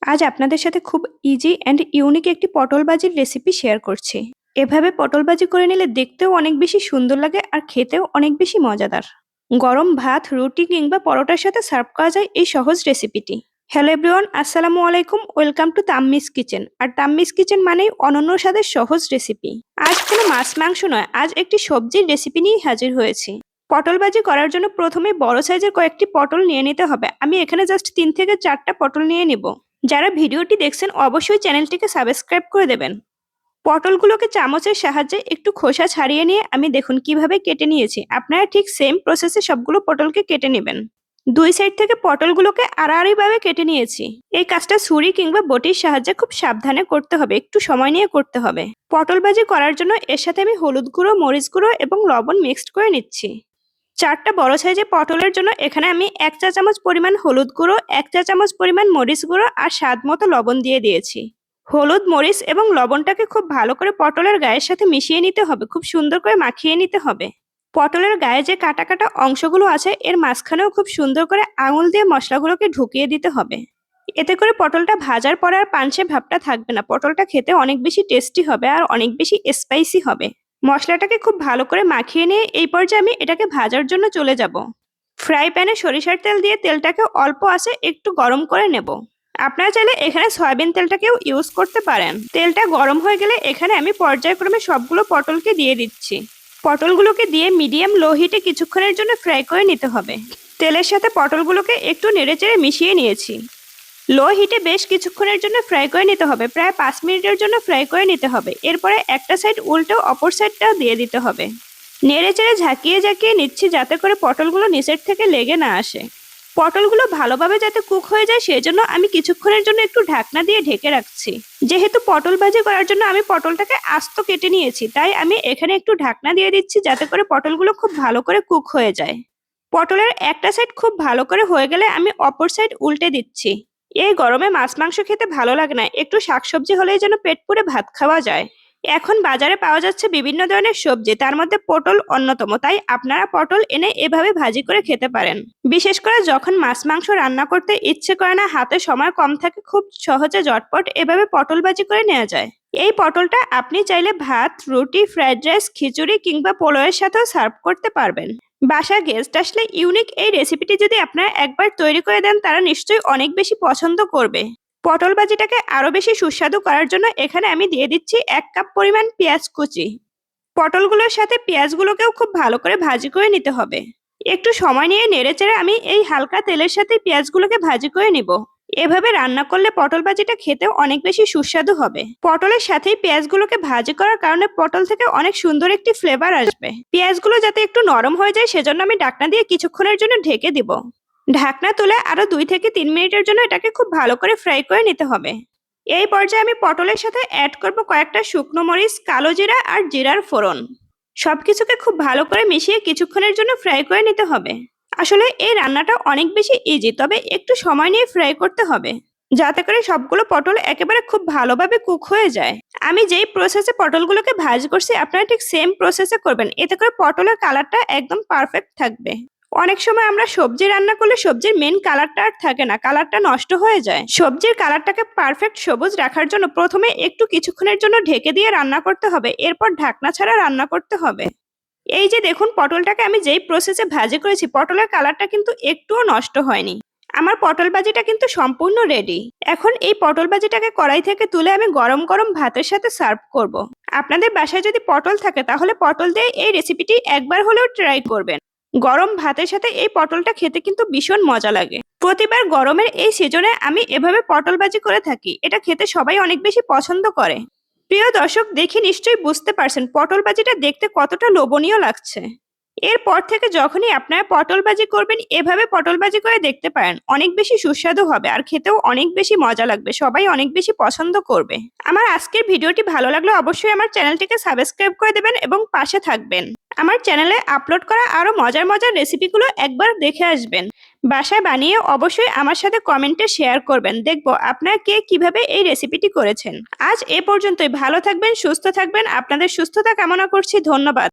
আজ আপনাদের সাথে খুব ইজি অ্যান্ড ইউনিক একটি পটল ভাজির রেসিপি শেয়ার করছি। এভাবে পটল ভাজি করে নিলে দেখতেও অনেক বেশি সুন্দর লাগে আর খেতেও অনেক বেশি মজাদার। গরম ভাত, রুটি কিংবা পরোটার সাথে সার্ভ করা যায় এই সহজ রেসিপিটি। হ্যালো এভরিওয়ান, আসসালামু আলাইকুম, ওয়েলকাম টু তাম্মিস কিচেন। আর তাম্মিস কিচেন মানেই অনন্য স্বাদের সহজ রেসিপি। আজ কোনো মাছ মাংস নয়, আজ একটি সবজির রেসিপি নিয়ে হাজির হয়েছি। পটল ভাজি করার জন্য প্রথমে বড় সাইজের কয়েকটি পটল নিয়ে নিতে হবে। আমি এখানে জাস্ট 3 থেকে 4টা পটল নিয়ে নিব। যারা ভিডিওটি দেখছেন অবশ্যই চ্যানেলটিকে সাবস্ক্রাইব করে দেবেন। পটলগুলোকে চামচের সাহায্যে একটু খোসা ছাড়িয়ে নিয়ে আমি দেখুন কিভাবে কেটে নিয়েছি। আপনারা ঠিক সেম প্রসেসে সবগুলো পটলকে কেটে নেবেন। দুই সাইড থেকে পটলগুলোকে আড়াআড়িভাবে কেটে নিয়েছি। এই কাজটা ছুরি কিংবা বটির সাহায্যে খুব সাবধানে করতে হবে, একটু সময় নিয়ে করতে হবে। পটল ভাজি করার জন্য এর সাথে আমি হলুদ গুঁড়ো, মরিচ গুঁড়ো এবং লবণ মিক্সড করে নিচ্ছি। 4টা বড় সাইজের পটলের জন্য এখানে আমি 1 চা চামচ পরিমাণ হলুদ গুঁড়ো, 1 চা চামচ পরিমাণ মরিচ গুঁড়ো আর স্বাদ মতো লবণ দিয়ে দিয়েছি। হলুদ, মরিচ এবং লবণটাকে খুব ভালো করে পটলের গায়ের সাথে মিশিয়ে নিতে হবে, খুব সুন্দর করে মাখিয়ে নিতে হবে। পটলের গায়ে যে কাটা কাটা অংশগুলো আছে এর মাঝখানেও খুব সুন্দর করে আঙুল দিয়ে মশলাগুলোকে ঢুকিয়ে দিতে হবে। এতে করে পটলটা ভাজার পরে আর পানসে ভাবটা থাকবে না। পটলটা খেতে অনেক বেশি টেস্টি হবে আর অনেক বেশি স্পাইসি হবে। মশলাটাকে খুব ভালো করে মাখিয়ে নিয়ে এই পর্যায়ে আমি এটাকে ভাজার জন্য চলে যাব। ফ্রাই প্যানে সরিষার তেল দিয়ে তেলটাকে অল্প আঁচে একটু গরম করে নেব। আপনারা চাইলে এখানে সয়াবিন তেলটাকেও ইউজ করতে পারেন। তেলটা গরম হয়ে গেলে এখানে আমি পর্যায়ক্রমে সবগুলো পটলকে দিয়ে দিচ্ছি। পটলগুলোকে দিয়ে মিডিয়াম লো হিটে কিছুক্ষণের জন্য ফ্রাই করে নিতে হবে। তেলের সাথে পটলগুলোকে একটু নেড়েচেড়ে মিশিয়ে নিয়েছি। লো হিটে বেশ কিছুক্ষণের জন্য ফ্রাই করে নিতে হবে, প্রায় 5 মিনিটের জন্য ফ্রাই করে নিতে হবে। এরপরে একটা সাইড উল্টেও অপর সাইডটাও দিয়ে দিতে হবে। নেড়েচেড়ে ঝাঁকিয়ে ঝাঁকিয়ে নিচ্ছি যাতে করে পটলগুলো নিচের থেকে লেগে না আসে। পটলগুলো ভালোভাবে যাতে কুক হয়ে যায় সেজন্য আমি কিছুক্ষণের জন্য একটু ঢাকনা দিয়ে ঢেকে রাখছি। যেহেতু পটল ভাজি করার জন্য আমি পটলটাকে আস্ত কেটে নিয়েছি, তাই আমি এখানে একটু ঢাকনা দিয়ে দিচ্ছি যাতে করে পটলগুলো খুব ভালো করে কুক হয়ে যায়। পটলের একটা সাইড খুব ভালো করে হয়ে গেলে আমি অপর সাইড উল্টে দিচ্ছি। এই গরমে মাছ মাংস খেতে ভালো লাগে না, একটু শাকসবজি হলেই যেন পেট পুরে ভাত খাওয়া যায়। এখন বাজারে পাওয়া যাচ্ছে বিভিন্ন ধরনের সবজি, তার মধ্যে পটল অন্যতম। তাই আপনারা পটল এনে এভাবে ভাজি করে খেতে পারেন। বিশেষ করে যখন মাছ মাংস রান্না করতে ইচ্ছে করে না, হাতে সময় কম থাকে, খুব সহজে ঝটপট এভাবে পটল ভাজি করে নেওয়া যায়। এই পটলটা আপনি চাইলে ভাত, রুটি, ফ্রাইড রাইস, খিচুড়ি কিংবা পোলাওয়ের সাথেও সার্ভ করতে পারবেন। বাসায় গেস্ট আসলে ইউনিক এই রেসিপিটি যদি আপনারা একবার তৈরি করে দেন তারা নিশ্চয়ই অনেক বেশি পছন্দ করবে। পটল ভাজিটাকে আরো বেশি সুস্বাদু করার জন্য এখানে আমি দিয়ে দিচ্ছি 1 কাপ পরিমাণ পেঁয়াজ কুচি। পটলগুলোর সাথে পেঁয়াজগুলোকেও খুব ভালো করে ভাজি করে নিতে হবে। একটু সময় নিয়ে নেড়েচেড়ে আমি এই হালকা তেলের সাথে পেঁয়াজগুলোকে ভাজি করে নিব। এভাবে রান্না করলে পটল ভাজিটা খেতেও অনেক বেশি সুস্বাদু হবে। পটলের সাথেই পেঁয়াজগুলোকে ভাজি করার কারণে পটল থেকে অনেক সুন্দর একটি ফ্লেভার আসবে। পেঁয়াজগুলো যাতে একটু নরম হয়ে যায় সেজন্য আমি ঢাকনা দিয়ে কিছুক্ষণের জন্য ঢেকে দিব। ঢাকনা তুলে আরো 2 থেকে 3 মিনিটের জন্য এটাকে খুব ভালো করে ফ্রাই করে নিতে হবে। এই পর্যায়ে আমি পটলের সাথে অ্যাড করব কয়েকটা শুকনো মরিচ, কালো জিরা আর জিরার ফোড়ন। সবকিছুকে খুব ভালো করে মিশিয়ে কিছুক্ষণের জন্য ফ্রাই করে নিতে হবে। আসলে এই রান্নাটা অনেক বেশি ইজি, তবে একটু সময় নিয়ে ফ্রাই করতে হবে যাতে করে সবগুলো পটল একেবারে খুব ভালোভাবে কুক হয়ে যায়। আমি যেই প্রসেসে পটলগুলোকে ভাজি করছি আপনারা ঠিক সেম প্রসেসে করবেন, এতে করে পটলের কালারটা একদম পারফেক্ট থাকবে। অনেক সময় আমরা সবজি রান্না করলে সবজির মেন কালারটা আর থাকে না, কালারটা নষ্ট হয়ে যায়। সবজির কালারটাকে পারফেক্ট সবুজ রাখার জন্য প্রথমে একটু কিছুক্ষণের জন্য ঢেকে দিয়ে রান্না করতে হবে, এরপর ঢাকনা ছাড়া রান্না করতে হবে। এই যে দেখুন পটলটাকে আমি যেই প্রসেসে ভাজি করেছি পটলের কালারটা কিন্তু একটুও নষ্ট হয়নি। আমার পটল ভাজিটা কিন্তু সম্পূর্ণ রেডি। এখন এই পটল ভাজিটাকে কড়াই থেকে তুলে আমি গরম গরম ভাতের সাথে সার্ভ করব। আপনাদের বাসায় যদি পটল থাকে তাহলে পটল দিয়ে এই রেসিপিটি একবার হলেও ট্রাই করবেন। গরম ভাতের সাথে এই পটলটা খেতে কিন্তু ভীষণ মজা লাগে। প্রতিবার গরমের এই সিজনে আমি এভাবে পটল ভাজি করে থাকি, এটা খেতে সবাই অনেক বেশি পছন্দ করে। প্রিয় দর্শক, দেখে নিশ্চয়ই বুঝতে পারছেন পটল ভাজিটা দেখতে কতটা লোভনীয় লাগছে। এরপর থেকে যখনই আপনারা পটল ভাজি করবেন এভাবে পটল ভাজি করে দেখতে পারেন, অনেক বেশি সুস্বাদু হবে আর খেতেও অনেক বেশি মজা লাগবে, সবাই অনেক বেশি পছন্দ করবে। আমার আজকের ভিডিওটি ভালো লাগলে অবশ্যই আমার চ্যানেলটিকে সাবস্ক্রাইব করে দেবেন এবং পাশে থাকবেন। আমার চ্যানেলে আপলোড করা আরো মজার মজার রেসিপিগুলো একবার দেখে আসবেন। বাসায় বানিয়ে অবশ্যই আমার সাথে কমেন্টে শেয়ার করবেন, দেখব আপনারা কে কিভাবে এই রেসিপিটি করেছেন। আজ এ পর্যন্তই। ভালো থাকবেন, সুস্থ থাকবেন, আপনাদের সুস্থতা কামনা করছি। ধন্যবাদ।